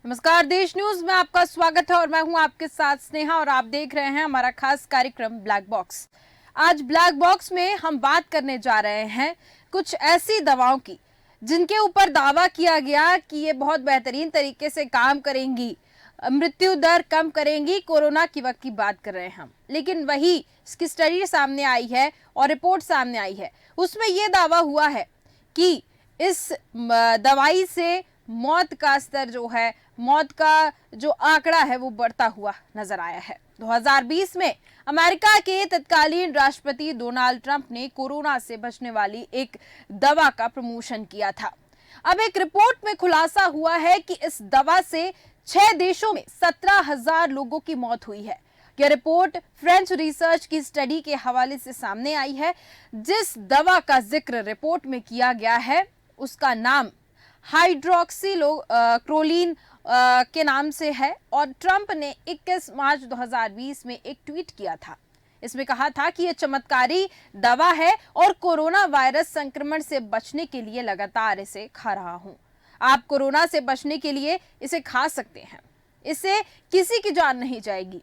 नमस्कार, देश न्यूज में आपका स्वागत है और मैं हूं आपके साथ स्नेहा और आप देख रहे हैं हमारा खास कार्यक्रम ब्लैक बॉक्स। आज ब्लैक बॉक्स में हम बात करने जा रहे हैं कुछ ऐसी दवाओं की जिनके ऊपर दावा किया गया कि ये बहुत बेहतरीन तरीके से काम करेंगी, मृत्यु दर कम करेंगी। कोरोना की वक्त की बात कर रहे हैं हम, लेकिन वही इसकी स्टडी सामने आई है और रिपोर्ट सामने आई है, उसमें ये दावा हुआ है कि इस दवाई से मौत का स्तर जो है, मौत का जो आंकड़ा है वो बढ़ता हुआ नजर आया है। 2020 में अमेरिका के तत्कालीन राष्ट्रपति डोनाल्ड ट्रंप ने कोरोना से बचने वाली एक दवा का प्रमोशन किया था। अब एक रिपोर्ट में खुलासा हुआ है कि इस दवा से 6 देशों में 17,000 लोगों की मौत हुई है। यह रिपोर्ट फ्रेंच रिसर्च की स्टडी के हवाले से सामने आई है। जिस दवा का जिक्र रिपोर्ट में किया गया है उसका नाम हाइड्रोक्सीक्लोरोक्विन के नाम से है और ट्रंप ने 21 मार्च 2020 में एक ट्वीट किया था। इसमें कहा था कि यह चमत्कारी दवा है और कोरोना वायरस संक्रमण से बचने के लिए लगातार इसे खा रहा हूं। आप कोरोना से बचने के लिए इसे खा सकते हैं, इससे किसी की जान नहीं जाएगी।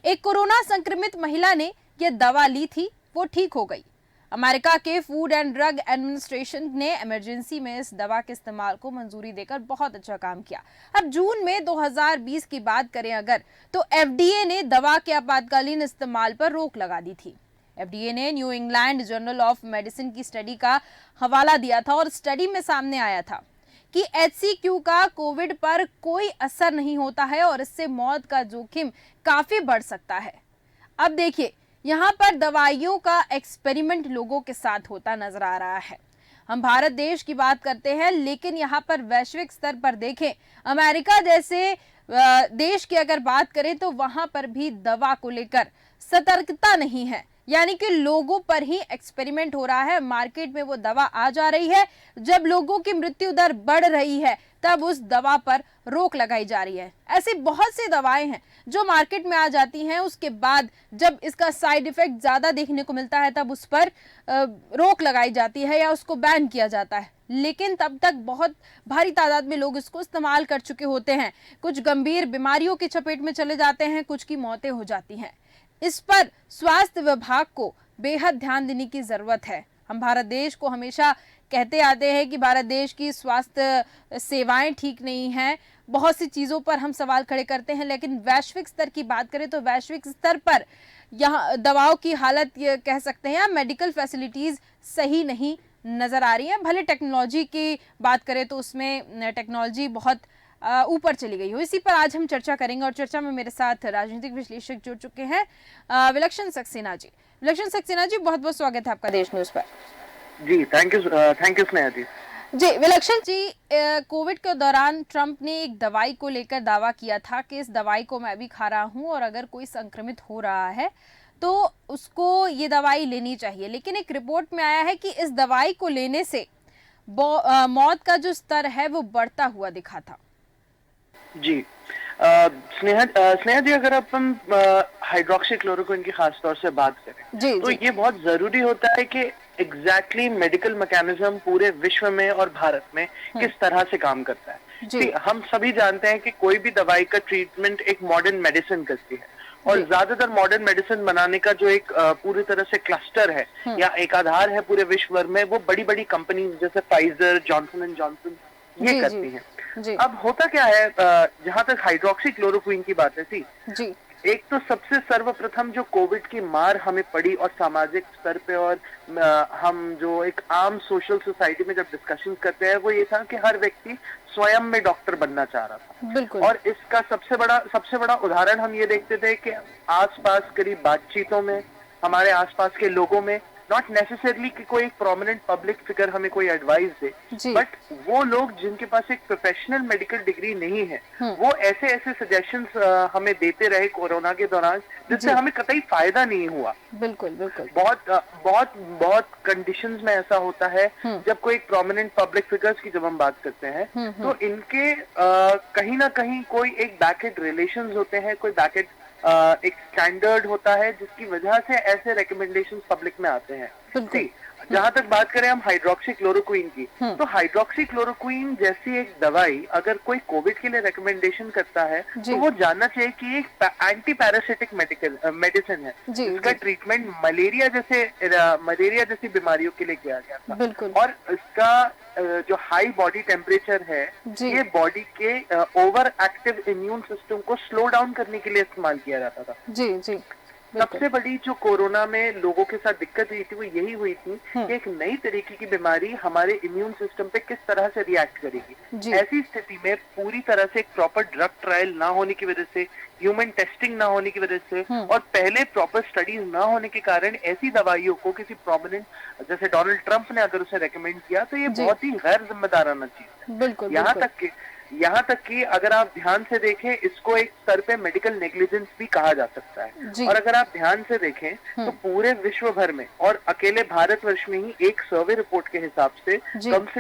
एक कोरोना संक्रमित महिला ने यह दवा ली थी, वो ठीक हो गई। अमेरिका के फूड एंड ड्रग एडमिनिस्ट्रेशन ने इमरजेंसी में इस दवा के इस्तेमाल को मंजूरी देकर बहुत अच्छा काम किया। अब जून में 2020 की बात करें अगर, तो एफडीए ने दवा के आपातकालीन इस्तेमाल पर रोक लगा दी थी। एफडीए ने new England journal of medicine की स्टडी का हवाला दिया था और स्टडी में सामने आया था कि HCQ का कोविड पर कोई असर नहीं होता है और इससे मौत का जोखिम काफी बढ़ सकता है। अब देखिए, यहाँ पर दवाइयों का एक्सपेरिमेंट लोगों के साथ होता नजर आ रहा है। हम भारत देश की बात करते हैं, लेकिन यहाँ पर वैश्विक स्तर पर देखें, अमेरिका जैसे देश की अगर बात करें तो वहां पर भी दवा को लेकर सतर्कता नहीं है, यानी कि लोगों पर ही एक्सपेरिमेंट हो रहा है। मार्केट में वो दवा आ जा रही है, जब लोगों की मृत्यु दर बढ़ रही है तब उस दवा पर रोक लगाई जा रही है। ऐसी बहुत सी दवाएं हैं जो मार्केट में आ जाती हैं, उसके बाद जब इसका साइड इफेक्ट ज्यादा देखने को मिलता है तब उस पर रोक लगाई जाती है या उसको बैन किया जाता है, लेकिन तब तक बहुत भारी तादाद में लोग इसको इस्तेमाल कर चुके होते हैं। कुछ गंभीर बीमारियों की चपेट में चले जाते हैं, कुछ की मौतें हो जाती हैं। इस पर स्वास्थ्य विभाग को बेहद ध्यान देने की जरूरत है। हम भारत देश को हमेशा कहते आते हैं कि भारत देश की स्वास्थ्य सेवाएं ठीक नहीं हैं, बहुत सी चीज़ों पर हम सवाल खड़े करते हैं, लेकिन वैश्विक स्तर की बात करें तो वैश्विक स्तर पर यहाँ दवाओं की हालत ये कह सकते हैं, मेडिकल फैसिलिटीज़ सही नहीं नज़र आ रही हैं। भले टेक्नोलॉजी की बात करें तो उसमें टेक्नोलॉजी बहुत ऊपर चली गई हो। इसी पर आज हम चर्चा करेंगे और चर्चा में मेरे साथ राजनीतिक विश्लेषक जुड़ चुके हैं, विलक्षण सक्सेना जी। विलक्षण सक्सेना जी, बहुत बहुत स्वागत है आपका देश न्यूज पर। जी थैंक यू स्नेहा जी। जी विलक्षण जी, कोविड के दौरान ट्रंप ने एक दवाई को लेकर दावा किया था कि इस दवाई को मैं भी खा रहा हूं और अगर कोई संक्रमित हो रहा है तो उसको ये दवाई लेनी चाहिए, लेकिन एक रिपोर्ट में आया है कि इस दवाई को लेने से मौत का जो स्तर है वो बढ़ता हुआ दिखा था। जी स्नेहा जी, अगर अपन हाइड्रोक्सीक्लोरोक्विन की खास तौर से बात करें तो ये बहुत जरूरी होता है कि एग्जैक्टली मेडिकल मैकेनिज्म पूरे विश्व में और भारत में किस तरह से काम करता है। हम सभी जानते हैं कि कोई भी दवाई का ट्रीटमेंट एक मॉडर्न मेडिसिन करती है और ज्यादातर मॉडर्न मेडिसिन बनाने का जो एक पूरी तरह से क्लस्टर है या एक आधार है पूरे विश्व भर में, वो बड़ी बड़ी कंपनीज जैसे फाइजर, जॉनसन एंड जॉनसन ये करती हैं। अब होता क्या है, जहां तक हाइड्रोक्सीक्लोरोक्विन की बात है जी, एक तो सबसे सर्वप्रथम जो कोविड की मार हमें पड़ी और सामाजिक स्तर पे और हम जो एक आम सोशल सोसाइटी में जब डिस्कशन करते हैं वो ये था कि हर व्यक्ति स्वयं में डॉक्टर बनना चाह रहा था। और इसका सबसे बड़ा उदाहरण हम ये देखते थे कि आसपास करीब बातचीतों में, हमारे आसपास के लोगों में, नॉट नेसेसरली कि कोई एक प्रोमिनेंट पब्लिक फिगर हमें कोई एडवाइस दे, बट वो लोग जिनके पास एक प्रोफेशनल मेडिकल डिग्री नहीं है वो ऐसे सजेशंस हमें देते रहे कोरोना के दौरान, जिससे हमें कतई फायदा नहीं हुआ। बिल्कुल बिल्कुल। बहुत कंडीशंस में ऐसा होता है जब कोई एक प्रोमिनेंट पब्लिक फिगर्स की जब हम बात करते हैं तो इनके कहीं ना कहीं कोई एक बैकएंड रिलेशंस होते हैं, कोई बैकएंड एक स्टैंडर्ड होता है जिसकी वजह से ऐसे रिकमेंडेशंस पब्लिक में आते हैं। जहां तक बात करें हम हाइड्रोक्सी क्लोरोक्वीन की, तो हाइड्रोक्सी क्लोरोक्वीन जैसी एक दवाई अगर कोई कोविड के लिए रिकमेंडेशन करता है तो वो जानना चाहिए कि एक एंटी पैरासिटिक मेडिसिन है। इसका ट्रीटमेंट मलेरिया जैसी बीमारियों के लिए किया गया था, और इसका जो हाई बॉडी टेम्परेचर है ये बॉडी के ओवर एक्टिव इम्यून सिस्टम को स्लो डाउन करने के लिए इस्तेमाल किया जाता था। जी। सबसे बड़ी जो कोरोना में लोगों के साथ दिक्कत हुई थी वो यही हुई थी कि एक नई तरीके की बीमारी हमारे इम्यून सिस्टम पे किस तरह से रिएक्ट करेगी। ऐसी स्थिति में पूरी तरह से एक प्रॉपर ड्रग ट्रायल ना होने की वजह से, ह्यूमन टेस्टिंग ना होने की वजह से, और पहले प्रॉपर स्टडीज ना होने के कारण ऐसी दवाइयों को किसी प्रोमिनेंट, जैसे डोनाल्ड ट्रंप ने अगर उसे रेकमेंड किया तो ये बहुत ही गैर जिम्मेदाराना चीज है। यहाँ तक कि अगर आप ध्यान से देखें इसको एक स्तर पे मेडिकल नेग्लिजेंस भी कहा जा सकता है। और अगर आप ध्यान से देखें तो पूरे विश्व भर में और अकेले भारतवर्ष में ही एक सर्वे रिपोर्ट के हिसाब से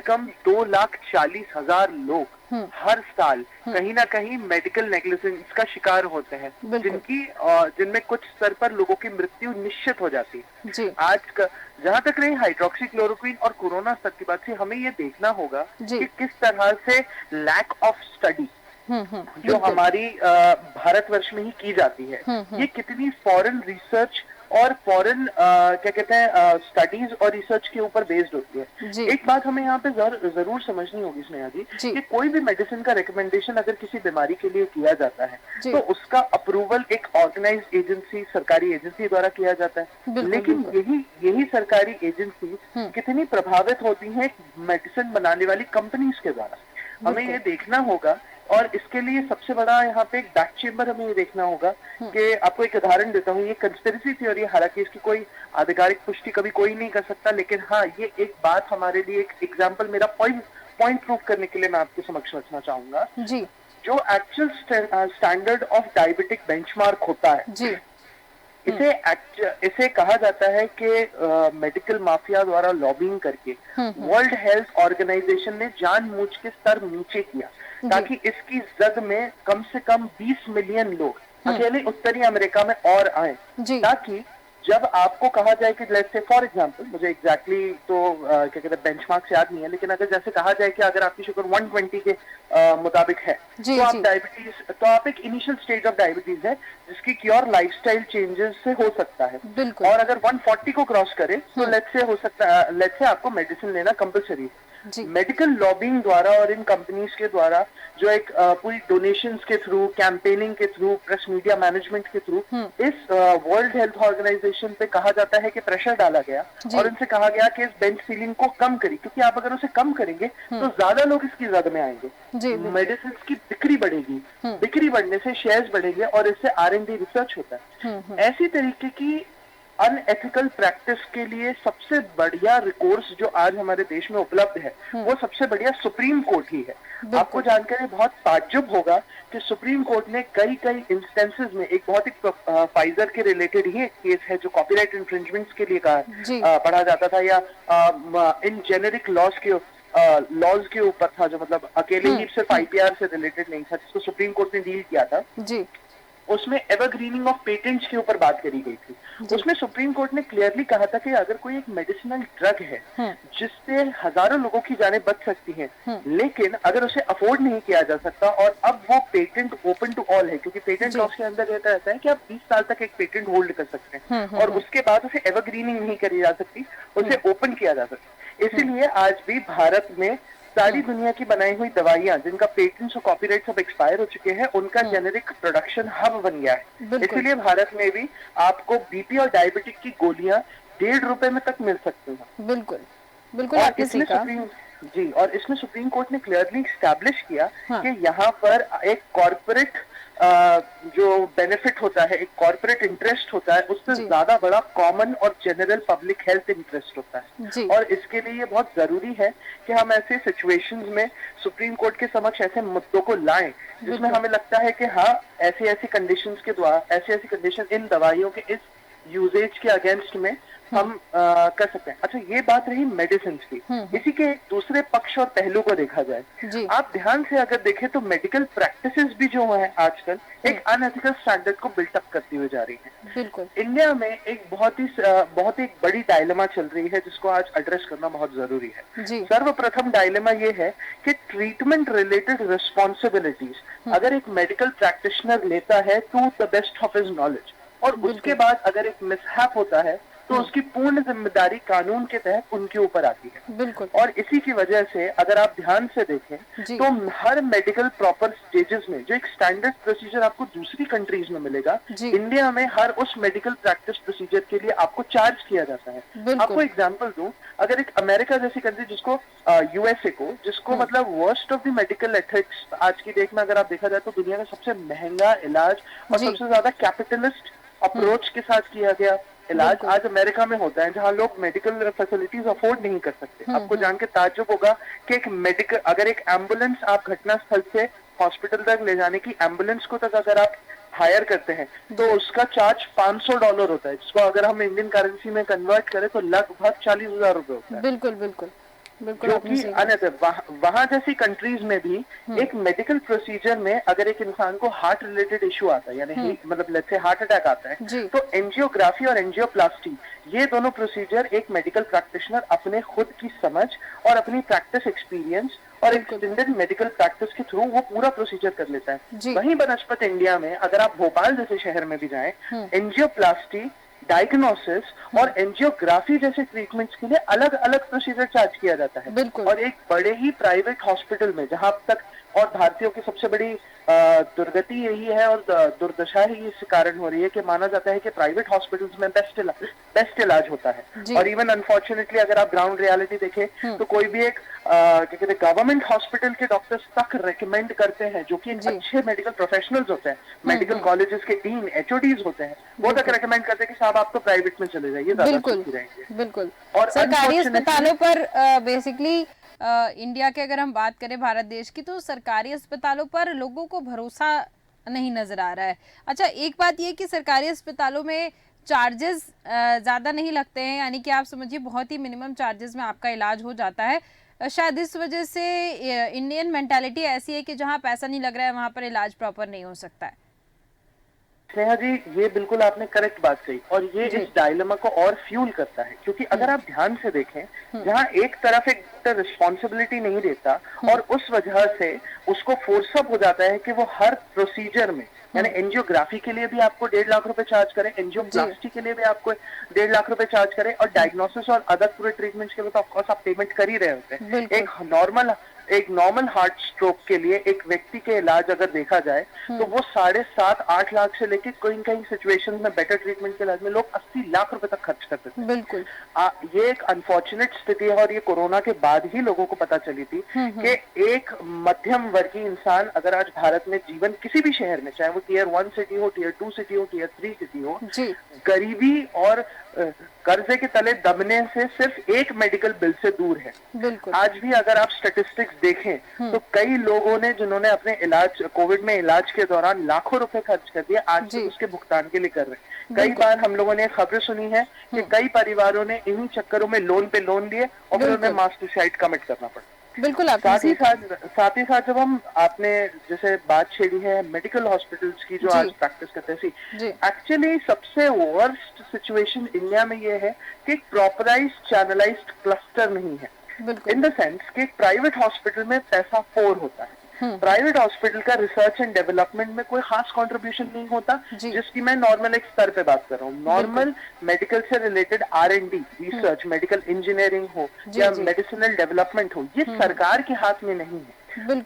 कम 2,40,000 लोग हर साल कहीं ना कहीं मेडिकल नेग्लिजेंस का शिकार होते हैं, जिनमें कुछ स्तर पर लोगों की मृत्यु निश्चित हो जाती है। आज जहां तक रही हाइड्रोक्सी क्लोरोक्वीन और कोरोना स्तर की बात से, हमें ये देखना होगा कि किस तरह से लैक ऑफ स्टडी जो हमारी भारतवर्ष में ही की जाती है, ये कितनी फॉरेन रिसर्च और फॉरेन क्या कहते हैं स्टडीज और रिसर्च के ऊपर बेस्ड होती है। एक बात हमें यहाँ पे जरूर समझनी होगी स्नेहा जी कि कोई भी मेडिसिन का रिकमेंडेशन अगर किसी बीमारी के लिए किया जाता है तो उसका अप्रूवल एक ऑर्गेनाइज्ड एजेंसी, सरकारी एजेंसी द्वारा किया जाता है। लेकिन यही सरकारी एजेंसी कितनी प्रभावित होती है मेडिसिन बनाने वाली कंपनीज के द्वारा, हमें ये देखना होगा। और इसके लिए सबसे बड़ा यहाँ पे एक बैक चेम्बर हमें ये देखना होगा कि आपको एक उदाहरण देता हूँ, ये कंस्पिरेसी थ्योरी, हालांकि इसकी कोई आधिकारिक पुष्टि कभी कोई नहीं कर सकता, लेकिन हाँ ये एक बात हमारे लिए एक एग्जाम्पल, मेरा पॉइंट प्रूव करने के लिए मैं आपके समक्ष रखना चाहूंगा। जो actual standard of diabetic benchmark होता है, इसे कहा जाता है कि मेडिकल माफिया द्वारा लॉबिंग करके वर्ल्ड हेल्थ ऑर्गेनाइजेशन ने जानबूझ के स्तर नीचे किया ताकि इसकी जद में कम से कम 20 मिलियन लोग अकेले उत्तरी अमेरिका में और आए, ताकि जब आपको कहा जाए कि लेट्स से फॉर एग्जांपल, मुझे एग्जैक्टली तो क्या कहते हैं बेंचमार्क्स याद नहीं है, लेकिन अगर जैसे कहा जाए कि अगर आपकी शुगर 120 के मुताबिक है तो आप एक इनिशियल स्टेज ऑफ डायबिटीज है जिसकी क्योर लाइफस्टाइल चेंजेस से हो सकता है, और अगर 140 को क्रॉस करे तो लेट्स से आपको मेडिसिन लेना कंपलसरी है। मेडिकल लॉबिंग द्वारा और इन कंपनीज के द्वारा जो एक पूरी डोनेशंस के थ्रू, कैंपेनिंग के थ्रू, प्रेस मीडिया मैनेजमेंट के थ्रू इस वर्ल्ड हेल्थ ऑर्गेनाइजेशन पे कहा जाता है कि प्रेशर डाला गया और इनसे कहा गया कि इस बेंच सीलिंग को कम करिए, क्योंकि आप अगर उसे कम करेंगे तो ज्यादा लोग इसकी जद में आएंगे, मेडिसिन की बिक्री बढ़ेगी, बिक्री बढ़ने से शेयर्स बढ़ेंगे और इससे R&D रिसर्च होता है। ऐसी तरीके की अनएथिकल प्रैक्टिस के लिए सबसे बढ़िया रिकोर्स जो आज हमारे देश में उपलब्ध है वो सबसे बढ़िया सुप्रीम कोर्ट ही है। आपको जानकर बहुत ताज्जुब होगा कि सुप्रीम कोर्ट ने कई इंस्टेंसेस में, एक बहुत ही फाइजर के रिलेटेड ही एक केस है जो कॉपीराइट इंफ्रिंजमेंट्स के लिए पढ़ा जाता था, या इन जेनेरिक लॉज के ऊपर था, जो मतलब अकेले ही सिर्फ IPR से रिलेटेड नहीं था, जिसको सुप्रीम कोर्ट ने डील किया था। उसमें एवरग्रीनिंग ऑफ पेटेंट्स के ऊपर बात करी गई थी। उसमें सुप्रीम कोर्ट ने क्लियरली कहा था कि अगर कोई एक मेडिसिनल ड्रग है जिससे हजारों लोगों की जानें बच सकती हैं, लेकिन अगर उसे अफोर्ड नहीं किया जा सकता और अब वो पेटेंट ओपन टू ऑल है, क्योंकि पेटेंट लॉज के अंदर रहता है कि आप 20 साल तक एक पेटेंट होल्ड कर सकते हैं और उसके बाद उसे एवरग्रीनिंग नहीं करी जा सकती, उसे ओपन किया जा सकता। इसीलिए आज भी भारत में सारी दुनिया की बनाई हुई दवाइयां जिनका पेटेंट्स और कॉपीराइट सब एक्सपायर हो चुके हैं, उनका जेनेरिक प्रोडक्शन हब बन गया है। इसीलिए भारत में भी आपको बीपी और डायबिटिक की गोलियां 1.5 रुपए में तक मिल सकती हैं। बिल्कुल और इसमें सुप्रीम कोर्ट ने क्लियरली एस्टैब्लिश किया कि यहाँ पर एक कॉर्पोरेट जो बेनिफिट होता है, एक कॉर्पोरेट इंटरेस्ट होता है, उससे ज्यादा बड़ा कॉमन और जनरल पब्लिक हेल्थ इंटरेस्ट होता है। और इसके लिए ये बहुत जरूरी है कि हम ऐसे सिचुएशंस में सुप्रीम कोर्ट के समक्ष ऐसे मुद्दों को लाएं जिसमें हमें लगता है कि हाँ ऐसी कंडीशंस के द्वारा, ऐसी कंडीशन इन दवाइयों के इस यूजेज के अगेंस्ट में हम कर सकते हैं। अच्छा, ये बात रही मेडिसिन की। इसी के दूसरे पक्ष और पहलू को देखा जाए, आप ध्यान से अगर देखें तो मेडिकल प्रैक्टिसेस भी जो है आजकल एक अनएथिकल स्टैंडर्ड को बिल्टअप करती हुई जा रही है। बिल्कुल। इंडिया में एक बहुत ही बड़ी डायलेमा चल रही है जिसको आज एड्रेस करना बहुत जरूरी है। सर्वप्रथम डायलेमा ये है कि ट्रीटमेंट रिलेटेड रिस्पॉन्सिबिलिटीज अगर एक मेडिकल प्रैक्टिशनर लेता है to the best of his knowledge, और उसके बाद अगर एक मिसहैप होता है तो उसकी पूर्ण जिम्मेदारी कानून के तहत उनके ऊपर आती है। बिल्कुल। और इसी की वजह से अगर आप ध्यान से देखें तो हर मेडिकल प्रॉपर स्टेजेस में जो एक स्टैंडर्ड प्रोसीजर आपको दूसरी कंट्रीज में मिलेगा, इंडिया में हर उस मेडिकल प्रैक्टिस प्रोसीजर के लिए आपको चार्ज किया जाता है। आपको एग्जांपल दूं, अगर एक अमेरिका जैसी कंट्री जिसको यूएसए को जिसको मतलब worst of the medical ethics आज की डेट में अगर आप देखा जाए तो दुनिया में सबसे महंगा इलाज और सबसे ज्यादा कैपिटलिस्ट अप्रोच के साथ किया गया इलाज आज अमेरिका में होता है, जहां लोग मेडिकल फैसिलिटीज अफोर्ड नहीं कर सकते। आपको जान के ताज्जुब होगा कि अगर एक एम्बुलेंस आप घटना स्थल से हॉस्पिटल तक ले जाने की एम्बुलेंस को तक अगर आप हायर करते हैं तो उसका चार्ज $500 होता है, जिसको अगर हम इंडियन करेंसी में कन्वर्ट करें तो लगभग 40,000 रुपए होता है। बिल्कुल बिल्कुल बिल्कुल। जो कि वहां जैसी कंट्रीज में भी एक मेडिकल प्रोसीजर में अगर एक इंसान को हार्ट रिलेटेड इश्यू आता है, यानी मतलब लेट्स से हार्ट अटैक आता है, तो एंजियोग्राफी और एंजियोप्लास्टी ये दोनों प्रोसीजर एक मेडिकल प्रैक्टिशनर अपने खुद की समझ और अपनी प्रैक्टिस एक्सपीरियंस और एक्सटेंडेड मेडिकल प्रैक्टिस के थ्रू वो पूरा प्रोसीजर कर लेता है। वहीं बनस्पत इंडिया में अगर आप भोपाल जैसे शहर में भी जाएं, एंजियोप्लास्टी, डायग्नोसिस और एंजियोग्राफी जैसे ट्रीटमेंट्स के लिए अलग अलग प्रोसीजर चार्ज किया जाता है। और एक बड़े ही प्राइवेट हॉस्पिटल में जहां अब तक और भारतीयों की सबसे बड़ी दुर्गति यही है और दुर्दशा ही इस कारण हो रही है कि माना जाता है कि प्राइवेट हॉस्पिटल्स में बेस्ट इलाज होता है। और इवन अनफॉर्चुनेटली अगर आप ग्राउंड रियलिटी देखें तो कोई भी एक क्या कहते हैं गवर्नमेंट हॉस्पिटल के डॉक्टर्स तक रेकमेंड करते हैं, जो कि अच्छे मेडिकल प्रोफेशनल्स होते हैं, मेडिकल कॉलेजेस के डीन एचओडीज होते हैं, वो तक रेकमेंड करते हैं कि साहब आप तो प्राइवेट में चले जाइए, बिल्कुल बिल्कुल। और सरकारी अस्पतालों पर बेसिकली इंडिया के अगर हम बात करें भारत देश की, तो सरकारी अस्पतालों पर लोगों को भरोसा नहीं नजर आ रहा है। अच्छा, एक बात ये कि सरकारी अस्पतालों में चार्जेस ज़्यादा नहीं लगते हैं, यानी कि आप समझिए बहुत ही मिनिमम चार्जेस में आपका इलाज हो जाता है। शायद इस वजह से इंडियन मेंटालिटी ऐसी है कि जहाँ पैसा नहीं लग रहा है वहाँ पर इलाज प्रॉपर नहीं हो सकता है। स्नेहा जी, ये बिल्कुल आपने करेक्ट बात कही और ये इस डायलेमा को और फ्यूल करता है, क्योंकि अगर आप ध्यान से देखें जहां एक तरफ एक रिस्पॉन्सिबिलिटी नहीं देता और उस वजह से उसको फोर्सअप हो जाता है कि वो हर प्रोसीजर में, यानी एंजियोग्राफी के लिए भी आपको 1.5 लाख रुपए चार्ज करें, एंजियोप्लास्टी के लिए भी आपको 1.5 लाख रुपए चार्ज करें और डायग्नोसिस और अदर पूरे ट्रीटमेंट्स के लिए तो ऑफकोर्स आप पेमेंट कर ही रहे होते हैं। एक नॉर्मल हार्ट स्ट्रोक के लिए एक व्यक्ति के इलाज अगर देखा जाए तो वो 7.5-8 लाख से लेके कई सिचुएशन में बेटर ट्रीटमेंट के इलाज में लोग 80 लाख रुपए तक खर्च करते थे। बिल्कुल। ये एक अनफॉर्चुनेट स्थिति है और ये कोरोना के बाद ही लोगों को पता चली थी कि एक मध्यम वर्गीय इंसान अगर आज भारत में जीवन किसी भी शहर में, चाहे वो टियर 1 सिटी हो, टियर 2 सिटी हो, टियर 3 सिटी हो, गरीबी और कर्जे के तले दबने से सिर्फ एक मेडिकल बिल से दूर है। आज भी अगर आप स्टैटिस्टिक्स देखें तो कई लोगों ने जिन्होंने अपने इलाज कोविड में इलाज के दौरान लाखों रुपए खर्च कर दिए, आज भी उसके भुगतान के लिए कर रहे हैं। कई बार हम लोगों ने खबरें सुनी है कि कई परिवारों ने इन्हीं चक्करों में लोन पे लोन लिए और फिर उन्हें मास सुसाइड कमिट करना पड़ा। बिल्कुल। साथ ही साथ जब हम आपने जैसे बात छेड़ी है मेडिकल हॉस्पिटल्स की जो आज प्रैक्टिस करते हैं, एक्चुअली सबसे वर्स्ट सिचुएशन इंडिया में ये है कि प्रॉपराइज्ड चैनलाइज्ड क्लस्टर नहीं है, इन द सेंस कि प्राइवेट हॉस्पिटल में पैसा पोर होता है। प्राइवेट हॉस्पिटल का रिसर्च एंड डेवलपमेंट में कोई खास कंट्रीब्यूशन नहीं होता, जिसकी मैं नॉर्मल एक स्तर पे बात कर रहा हूँ। नॉर्मल मेडिकल से related R&D research, medical engineering हो या मेडिसिनल डेवलपमेंट हो, ये सरकार के हाथ में नहीं है।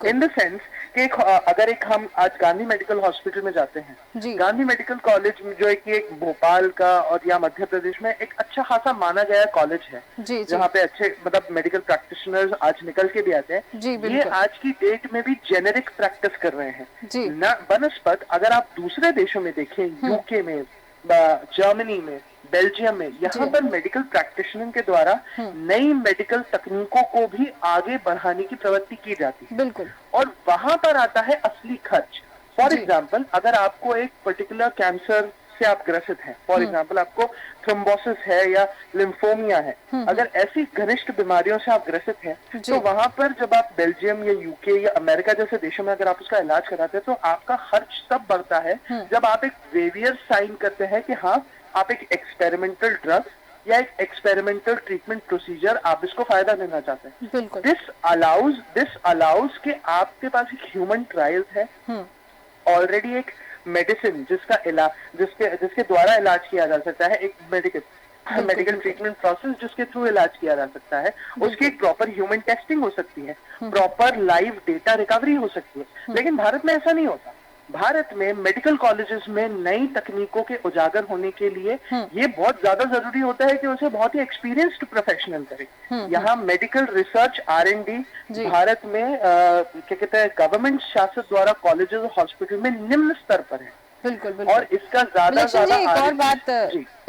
इन द सेंस कि अगर हम आज गांधी मेडिकल हॉस्पिटल में जाते हैं, गांधी मेडिकल कॉलेज जो एक भोपाल का और या मध्य प्रदेश में एक अच्छा खासा माना गया कॉलेज है, जहाँ पे अच्छे मतलब मेडिकल प्रैक्टिशनर्स आज निकल के भी आते हैं। ये आज की डेट में भी जेनेरिक प्रैक्टिस कर रहे हैं न बनस्पत अगर आप दूसरे देशों में देखें, यूके में, जर्मनी में, बेल्जियम में, यहाँ पर मेडिकल प्रैक्टिशनर के द्वारा नई मेडिकल तकनीकों को भी आगे बढ़ाने की प्रवृत्ति की जाती है। बिल्कुल। और वहां पर आता है असली खर्च। फॉर एग्जाम्पल, अगर आपको एक पर्टिकुलर कैंसर से आप ग्रसित हैं, फॉर एग्जाम्पल आपको थ्रोम्बोसिस है या लिम्फोमिया है, अगर ऐसी घनिष्ठ बीमारियों से आप ग्रसित हैं, तो वहां पर जब आप बेल्जियम या यूके या अमेरिका जैसे देशों में अगर आप उसका इलाज कराते हैं तो आपका खर्च तब बढ़ता है जब आप एक वेवियर साइन करते हैं कि हाँ आप एक एक्सपेरिमेंटल ड्रग या एक एक्सपेरिमेंटल ट्रीटमेंट प्रोसीजर आप इसको फायदा लेना चाहते हैं। दिस अलाउज कि आपके पास एक ह्यूमन ट्रायल्स है, ऑलरेडी एक मेडिसिन जिसके द्वारा इलाज किया जा सकता है, एक मेडिकल ट्रीटमेंट प्रोसेस जिसके थ्रू इलाज किया जा सकता है, उसकी एक प्रॉपर ह्यूमन टेस्टिंग हो सकती है, प्रॉपर लाइव डेटा रिकवरी हो सकती है। लेकिन भारत में ऐसा नहीं होता। भारत में मेडिकल कॉलेजेस में नई तकनीकों के उजागर होने के लिए ये बहुत ज्यादा जरूरी होता है कि उसे बहुत ही एक्सपीरियंस्ड प्रोफेशनल करे। यहाँ मेडिकल रिसर्च R&D भारत में क्या कहते हैं गवर्नमेंट शासित द्वारा कॉलेजेस और हॉस्पिटल में निम्न स्तर पर है। बिल्कुल। और इसका ज्यादा एक और बात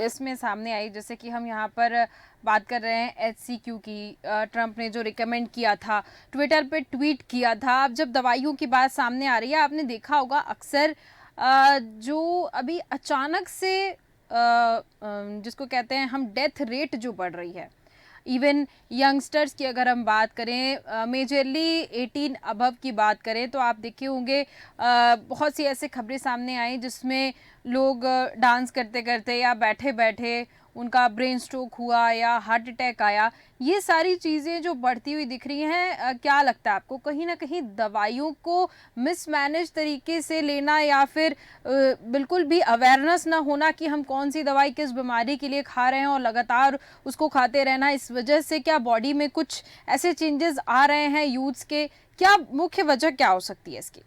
इसमें सामने आई, जैसे कि हम यहाँ पर बात कर रहे हैं HCQ की, ट्रंप ने जो रिकमेंड किया था, ट्विटर पे ट्वीट किया था। अब जब दवाइयों की बात सामने आ रही है, आपने देखा होगा अक्सर जो अभी अचानक से जिसको कहते हैं हम डेथ रेट जो बढ़ रही है, इवन यंगस्टर्स की अगर हम बात करें, मेजरली 18 अबव की बात करें, तो आप देखे होंगे बहुत सी ऐसे खबरें सामने आई जिसमें लोग डांस करते करते या बैठे बैठे उनका ब्रेन स्ट्रोक हुआ या हार्ट अटैक आया। ये सारी चीज़ें जो बढ़ती हुई दिख रही हैं, क्या लगता है आपको कहीं ना कहीं दवाइयों को मिसमैनेज तरीके से लेना या फिर बिल्कुल भी अवेयरनेस ना होना कि हम कौन सी दवाई किस बीमारी के लिए खा रहे हैं और लगातार उसको खाते रहना, इस वजह से क्या बॉडी में कुछ ऐसे चेंजेस आ रहे हैं यूथ्स के? क्या मुख्य वजह क्या हो सकती है इसकी?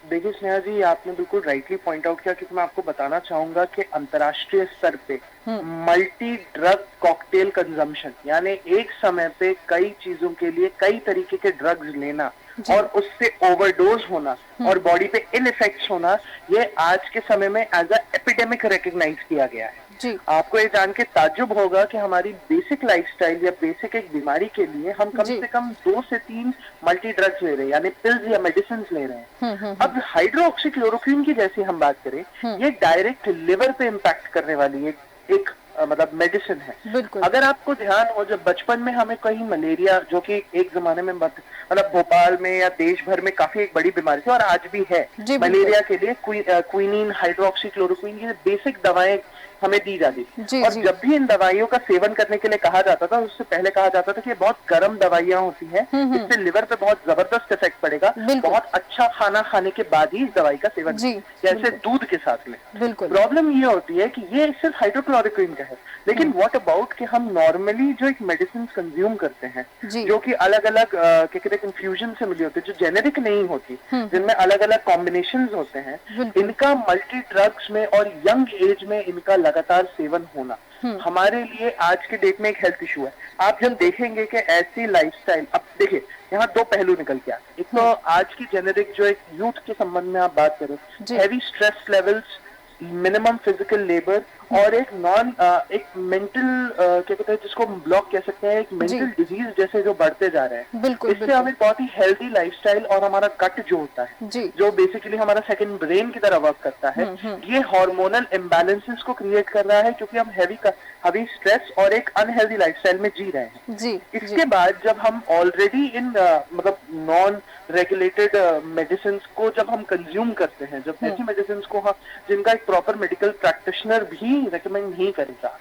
देखिए स्नेहा जी, आपने बिल्कुल राइटली पॉइंट आउट किया, क्योंकि मैं आपको बताना चाहूंगा कि अंतर्राष्ट्रीय स्तर पे मल्टी ड्रग कॉकटेल कंजम्पशन, यानी एक समय पे कई चीजों के लिए कई तरीके के ड्रग्स लेना और उससे ओवरडोज होना और बॉडी पे इन इफेक्ट्स होना, ये आज के समय में एज अ एपिडेमिक रिकॉग्नाइज किया गया है। आपको ये जान के ताज्जुब होगा कि हमारी बेसिक लाइफस्टाइल या बेसिक एक बीमारी के लिए हम कम से कम 2 से 3 मल्टी ड्रग्स ले रहे हैं, यानी पिल्स या मेडिसिन ले रहे हैं। अब हाइड्रोक्सीक्लोरोक्विन की जैसी हम बात करें, ये डायरेक्ट लिवर पे इम्पैक्ट करने वाली एक मतलब मेडिसिन है। अगर आपको ध्यान हो, जब बचपन में हमें कहीं मलेरिया, जो कि एक जमाने में मतलब भोपाल में या देश भर में काफी एक बड़ी बीमारी थी और आज भी है, मलेरिया के लिए क्विनीन, हाइड्रोक्सीक्लोरोक्विन की बेसिक दवाएं हमें दी जाती थी। और जब भी इन दवाइयों का सेवन करने के लिए कहा जाता था, उससे पहले कहा जाता था कि ये बहुत गर्म दवाइयां होती हैं, इससे लिवर पे बहुत जबरदस्त इफेक्ट पड़ेगा, बहुत अच्छा खाना खाने के बाद ही इस दवाई का सेवन, जैसे दूध के साथ में। प्रॉब्लम ये होती है कि ये सिर्फ हाइड्रोक्लोरोक्विन का है, लेकिन व्हाट अबाउट कि हम नॉर्मली जो एक मेडिसिन कंज्यूम करते हैं, जो कि अलग अलग क्या कहते हैं इन्फ्यूजन से मिली होती है, जो जेनेरिक नहीं होती, जिनमें अलग अलग कॉम्बिनेशन होते हैं, इनका मल्टी ड्रग्स में और यंग एज में इनका लगातार सेवन होना हमारे लिए आज के डेट में एक हेल्थ इशू है। आप जब देखेंगे कि ऐसी लाइफस्टाइल, अब देखिए यहाँ 2 पहलू निकल के आते। एक तो आज की जेनेरिक जो एक यूथ के संबंध में आप बात करें, heavy stress levels, minimum physical labour और एक मेंटल क्या कहते हैं जिसको ब्लॉक कह सकते हैं, एक मेंटल डिजीज जैसे जो बढ़ते जा रहे हैं। इससे हमें बहुत ही हेल्दी लाइफस्टाइल और हमारा गट जो होता है, जो बेसिकली हमारा सेकंड ब्रेन की तरह वर्क करता है, ये हार्मोनल इम्बैलेंसेस को क्रिएट कर रहा है, क्योंकि हम हैवी स्ट्रेस और एक अनहेल्दी लाइफस्टाइल में जी रहे हैं। इसके बाद जब हम ऑलरेडी इन मतलब नॉन रेगुलेटेड मेडिसिन को जब हम कंज्यूम करते हैं, जब ऐसी मेडिसिन को हम जिनका एक प्रॉपर मेडिकल प्रैक्टिशनर भी रेकमेंड नहीं करेगा,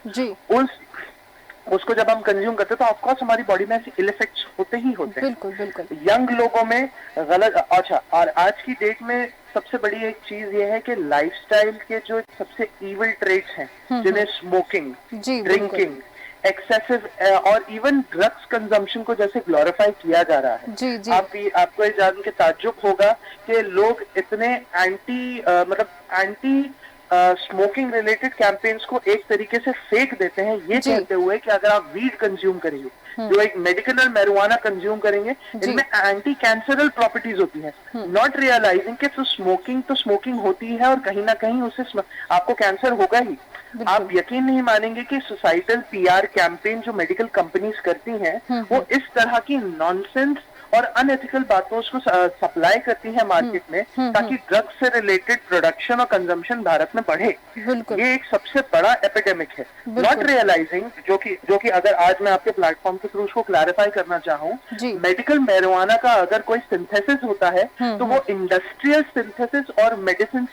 उसको जब हम कंज्यूम करते हैं तो ऑफकोर्स हमारी बॉडी में ऐसे इल इफेक्ट्स होते ही होते हैं। बिल्कुल। यंग लोगों में गलत। अच्छा, और आज की डेट में सबसे बड़ी एक चीज ये है कि लाइफस्टाइल के जो सबसे इविल ट्रेट्स हैं, जिन्हें स्मोकिंग, ड्रिंकिंग, एक्सेसिव और इवन ड्रग्स कंजम्पशन को जैसे ग्लोरीफाई किया जा रहा है। आपको ये जान के ताज्जुब होगा कि लोग इतने एंटी स्मोकिंग रिलेटेड कैंपेन्स को एक तरीके से फेक देते हैं, ये कहते हुए कि अगर आप वीड कंज्यूम करेंगे, जो एक मेडिकल मैरिजुआना कंज्यूम करेंगे, इनमें एंटी कैंसरल प्रॉपर्टीज होती है, नॉट रियलाइजिंग कि तो स्मोकिंग होती है और कहीं ना कहीं उससे आपको कैंसर होगा ही। आप यकीन नहीं मानेंगे कि सोसाइटल PR कैंपेन जो मेडिकल कंपनीज करती हैं, वो इस तरह की नॉनसेंस और अनएथिकल बातों को सप्लाई करती है मार्केट में, ताकि ड्रग्स से रिलेटेड प्रोडक्शन और कंजम्पशन भारत में बढ़े। ये एक सबसे बड़ा एपिडेमिक है, नॉट रियलाइजिंग, जो कि अगर आज मैं आपके प्लेटफॉर्म के थ्रू उसको क्लैरिफाई करना चाहूँ, मेडिकल मैरिजुआना का अगर कोई सिंथेसिस होता है तो वो इंडस्ट्रियल सिंथेसिस और मेडिसिन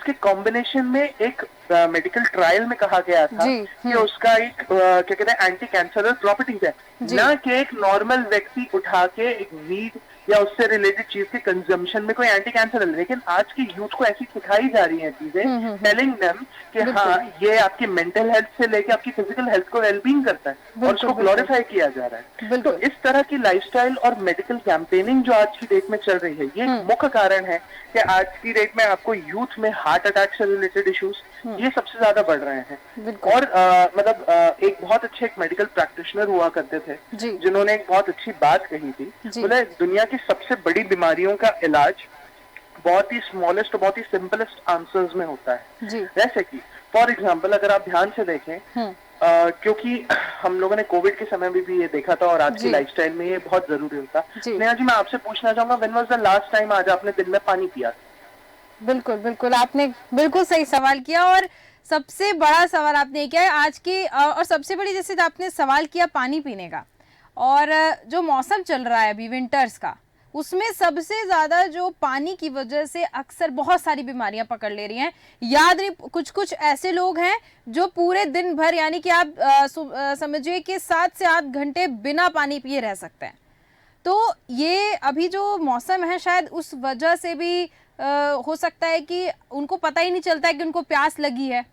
के कॉम्बिनेशन में एक मेडिकल ट्रायल में कहा गया था कि उसका एक क्या कहते हैं एंटी कैंसरस प्रॉपर्टीज है, ना कि एक नॉर्मल व्यक्ति उठा के एक वीड या उससे रिलेटेड चीज के कंजम्पशन में कोई एंटी कैंसर है। लेकिन आज की यूथ को ऐसी सिखाई जा रही हैं चीजें, टेलिंग देम कि हाँ ये आपकी मेंटल हेल्थ से लेके आपकी फिजिकल हेल्थ को वेलबींग करता है और उसको ग्लोरीफाई किया जा रहा है। तो इस तरह की लाइफस्टाइल और मेडिकल कैंपेनिंग जो आज की डेट में चल रही है, ये मुख्य कारण है कि आज की डेट में आपको यूथ में हार्ट अटैक से रिलेटेड इश्यूज ये सबसे ज्यादा बढ़ रहे हैं। और एक बहुत अच्छे एक मेडिकल प्रैक्टिशनर हुआ करते थे जिन्होंने एक बहुत अच्छी बात कही थी, बोले दुनिया की सबसे बड़ी बीमारियों का इलाज बहुत ही स्मॉलेस्ट, बहुत ही सिंपलेस्ट आंसर्स में होता है। जैसे कि फॉर एग्जांपल अगर आप ध्यान से देखें, क्योंकि हम लोगों ने कोविड के समय में भी ये देखा था और आज की लाइफस्टाइल में ये बहुत जरूरी होता। नेहा जी, मैं आपसे पूछना चाहूंगा, when was the last time आज आपने दिन में पानी पिया? बिल्कुल बिल्कुल, आपने बिल्कुल सही सवाल किया और सबसे बड़ा सवाल आपने किया है आज के, और सबसे बड़ी जैसे आपने सवाल किया पानी पीने का, और जो मौसम चल रहा है अभी विंटर्स का, उसमें सबसे ज्यादा जो पानी की वजह से अक्सर बहुत सारी बीमारियां पकड़ ले रही हैं। याद नहीं, कुछ ऐसे लोग हैं जो पूरे दिन भर, यानी कि आप समझिए कि 7 से 8 घंटे बिना पानी पिए रह सकते हैं। तो ये अभी जो मौसम है शायद उस वजह से भी हो सकता है कि उनको पता ही नहीं चलता है कि उनको प्यास लगी है।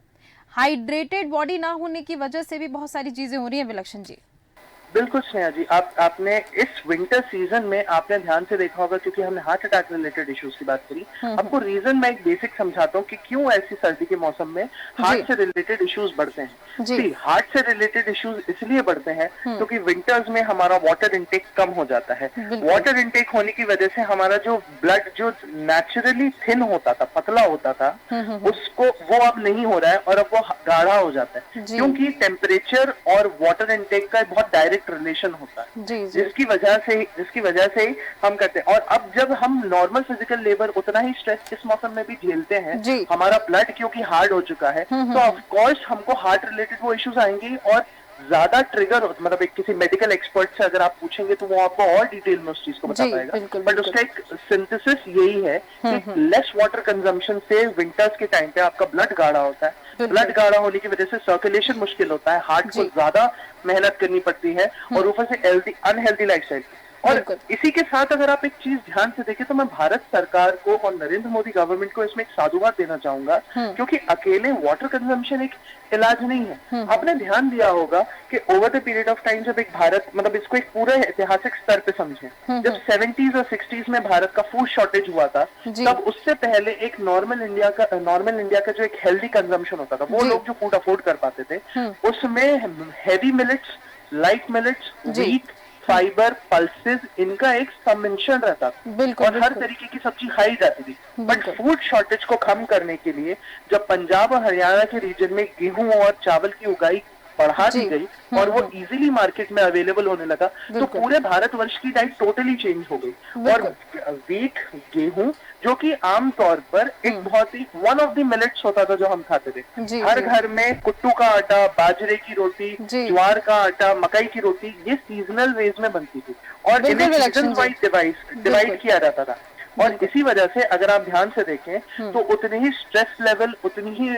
हाइड्रेटेड बॉडी ना होने की वजह से भी बहुत सारी चीजें हो रही हैं विलक्षण जी। बिल्कुल स्नेहा जी, आपने इस विंटर सीजन में आपने ध्यान से देखा होगा, क्योंकि हमने हार्ट अटैक रिलेटेड इश्यूज की बात करी, आपको रीजन मैं एक बेसिक समझाता हूँ कि क्यों ऐसी सर्दी के मौसम में हार्ट से रिलेटेड इश्यूज बढ़ते हैं। हार्ट से रिलेटेड इश्यूज इसलिए बढ़ते हैं क्योंकि विंटर्स में हमारा वाटर इनटेक कम हो जाता है। वाटर इनटेक होने की वजह से हमारा जो ब्लड जो नेचुरली थिन होता था, पतला होता था, उसको वो अब नहीं हो रहा है और अब वो गाढ़ा हो जाता है, क्योंकि टेम्परेचर और वाटर इनटेक का बहुत डायरेक्ट रिलेशन होता है, जिसकी वजह से हम करते हैं। और अब जब हम नॉर्मल फिजिकल लेबर उतना ही स्ट्रेस इस मौसम में भी झेलते हैं, हमारा ब्लड क्योंकि हार्ड हो चुका है, तो ऑफ कोर्स हमको हार्ट रिलेटेड वो इश्यूज आएंगे और ज्यादा ट्रिगर, मतलब एक किसी मेडिकल एक्सपर्ट से अगर आप पूछेंगे तो वो आपको और डिटेल में उस चीज को बता पाएगा। बट उसका एक सिंथेसिस यही है कि लेस वाटर कंजम्पशन से विंटर्स के टाइम पे आपका ब्लड गाढ़ा होता है। ब्लड गाढ़ा होने की वजह से सर्कुलेशन मुश्किल होता है, हार्ट को ज्यादा मेहनत करनी पड़ती है और ऊपर से अनहेल्दी लाइफस्टाइल। और इसी के साथ अगर आप एक चीज ध्यान से देखें तो मैं भारत सरकार को और नरेंद्र मोदी गवर्नमेंट को इसमें एक साधुवाद देना चाहूंगा, क्योंकि अकेले वाटर कंजम्पशन एक इलाज नहीं है। आपने ध्यान दिया होगा कि over the period of time जब एक भारत, मतलब इसको एक पूरे ऐतिहासिक स्तर पे समझें, जब 70s और 60s में भारत का फूड शॉर्टेज हुआ था, तब उससे पहले एक नॉर्मल इंडिया का जो एक हेल्दी कंजम्पशन होता था, वो लोग जो फूड अफोर्ड कर पाते थे, उसमें heavy millets, light millets, wheat, fibre, pulses, इनका एक सम्मिश्रण रहता था और हर तरीके की सब्जी खाई जाती थी। बट फूड शॉर्टेज को कम करने के लिए जब पंजाब और हरियाणा के रीजन में गेहूं और चावल की उगाई बढ़ा दी गई और वो इजीली मार्केट में अवेलेबल होने लगा, तो पूरे भारतवर्ष की डाइट टोटली चेंज हो गई। और व्हीट, गेहूं, जो कि आमतौर पर एक बहुत ही वन ऑफ द मिलेट्स होता था जो हम खाते थे, हर घर में कुट्टू का आटा, बाजरे की रोटी, ज्वार का आटा, मकई की रोटी, ये सीजनल वेज में बनती थी और इन्हें सीजन वाइज डिवाइड किया जाता था। और इसी वजह से अगर आप ध्यान से देखें तो उतनी ही स्ट्रेस लेवल, उतनी ही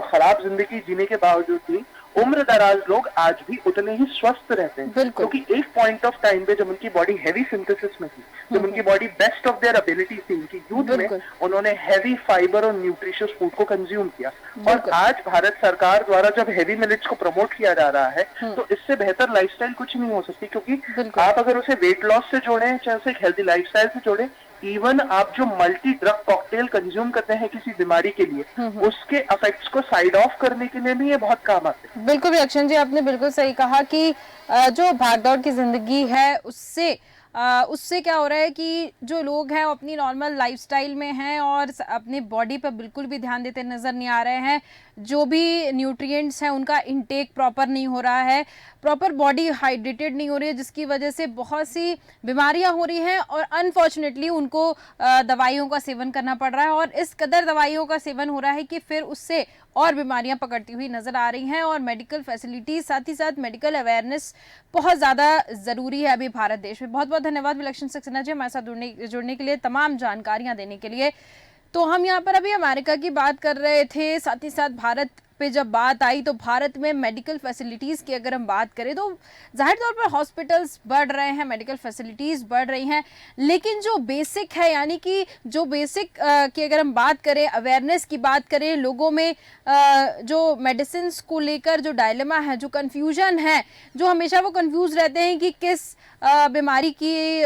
खराब जिंदगी जीने के बावजूद भी उम्र दराज लोग आज भी उतने ही स्वस्थ रहते हैं, क्योंकि एक पॉइंट ऑफ टाइम पे जब उनकी बॉडी हैवी सिंथेसिस में थी, जब उनकी body best of their ability थी, उनकी यूथ में उन्होंने हैवी फाइबर और न्यूट्रिशियस फूड को कंज्यूम किया। और आज भारत सरकार द्वारा जब हैवी मिलेट्स को प्रमोट किया जा रहा है, तो इससे बेहतर लाइफस्टाइल कुछ नहीं हो सकती, क्योंकि आप अगर उसे वेट लॉस से जोड़ें, चाहे उसे एक हेल्दी लाइफस्टाइल से जोड़ें, इवन आप जो मल्टी ड्रग कॉकटेल कंज्यूम करते हैं किसी बीमारी के लिए, उसके इफेक्ट्स को साइड ऑफ करने के लिए भी ये बहुत काम आते हैं। बिल्कुल विलक्षण जी, आपने बिल्कुल सही कहा कि जो भागदौड़ की जिंदगी है उससे उससे क्या हो रहा है कि जो लोग हैं वो अपनी नॉर्मल लाइफस्टाइल में हैं और अपनी बॉडी पर बिल्कुल भी ध्यान देते नज़र नहीं आ रहे हैं। जो भी न्यूट्रिएंट्स हैं उनका इनटेक प्रॉपर नहीं हो रहा है, प्रॉपर बॉडी हाइड्रेटेड नहीं हो रही है, जिसकी वजह से बहुत सी बीमारियां हो रही हैं और अनफॉर्चुनेटली उनको दवाइयों का सेवन करना पड़ रहा है। और इस कदर दवाइयों का सेवन हो रहा है कि फिर उससे और बीमारियां पकड़ती हुई नजर आ रही हैं। और मेडिकल फैसिलिटीज, साथ ही साथ मेडिकल अवेयरनेस बहुत ज़्यादा ज़रूरी है अभी भारत देश में। बहुत बहुत धन्यवाद विलक्षण सक्सेना जी हमारे साथ जुड़ने के लिए, तमाम जानकारियां देने के लिए। तो हम यहाँ पर अभी अमेरिका की बात कर रहे थे, साथ ही साथ भारत पे जब बात आई तो भारत में मेडिकल फैसिलिटीज़ की अगर हम बात करें तो जाहिर तौर पर हॉस्पिटल्स बढ़ रहे हैं, मेडिकल फैसिलिटीज़ बढ़ रही हैं, लेकिन जो बेसिक है, यानी कि जो बेसिक की अगर हम बात करें, अवेयरनेस की बात करें, लोगों में जो मेडिसिन को लेकर जो डायलेमा है, जो कन्फ्यूजन है, जो हमेशा वो कन्फ्यूज रहते हैं कि किस बीमारी की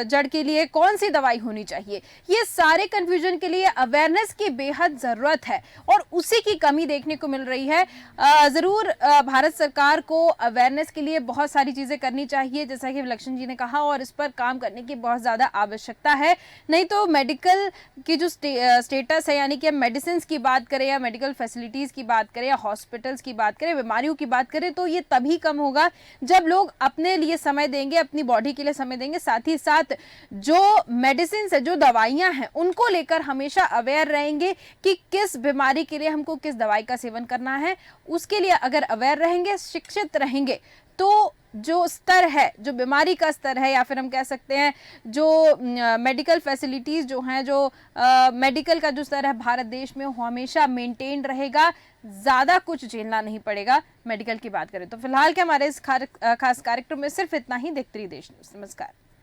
जड़ के लिए कौन सी दवाई होनी चाहिए, ये सारे कन्फ्यूजन के लिए अवेयरनेस की बेहद ज़रूरत है और उसी की कमी देखने को मिल रही है। ज़रूर भारत सरकार को अवेयरनेस के लिए बहुत सारी चीज़ें करनी चाहिए, जैसा कि विलक्षण जी ने कहा, और इस पर काम करने की बहुत ज़्यादा आवश्यकता है। नहीं तो मेडिकल की जो स्टेटस है, यानी कि हम मेडिसिन की बात करें या मेडिकल फैसिलिटीज़ की बात करें या हॉस्पिटल्स की बात करें, बीमारियों की बात करें, तो ये तभी कम होगा जब लोग अपने लिए समय देंगे, अपनी बॉडी के लिए समय देंगे, साथ ही साथ जो मेडिसिन है, जो दवाइयाँ हैं, उनको लेकर हमेशा अवेयर रहेंगे कि किस बीमारी के लिए हमको किस दवाई का सेवन करना है। उसके लिए अगर अवेयर रहेंगे, शिक्षित रहेंगे, तो जो स्तर है, जो बीमारी का स्तर है, या फिर हम कह सकते हैं जो मेडिकल फैसिलिटीज़ जो हैं, जो मेडिकल का जो स्तर है भारत देश में, वो हमेशा मेंटेन रहेगा, ज़्यादा कुछ झेलना नहीं पड़ेगा मेडिकल की बात करें तो। फिलहाल के हमारे इस खास कार्यक्रम में सिर्फ इतना ही। देखते रहिए देश न्यूज़। नमस्कार।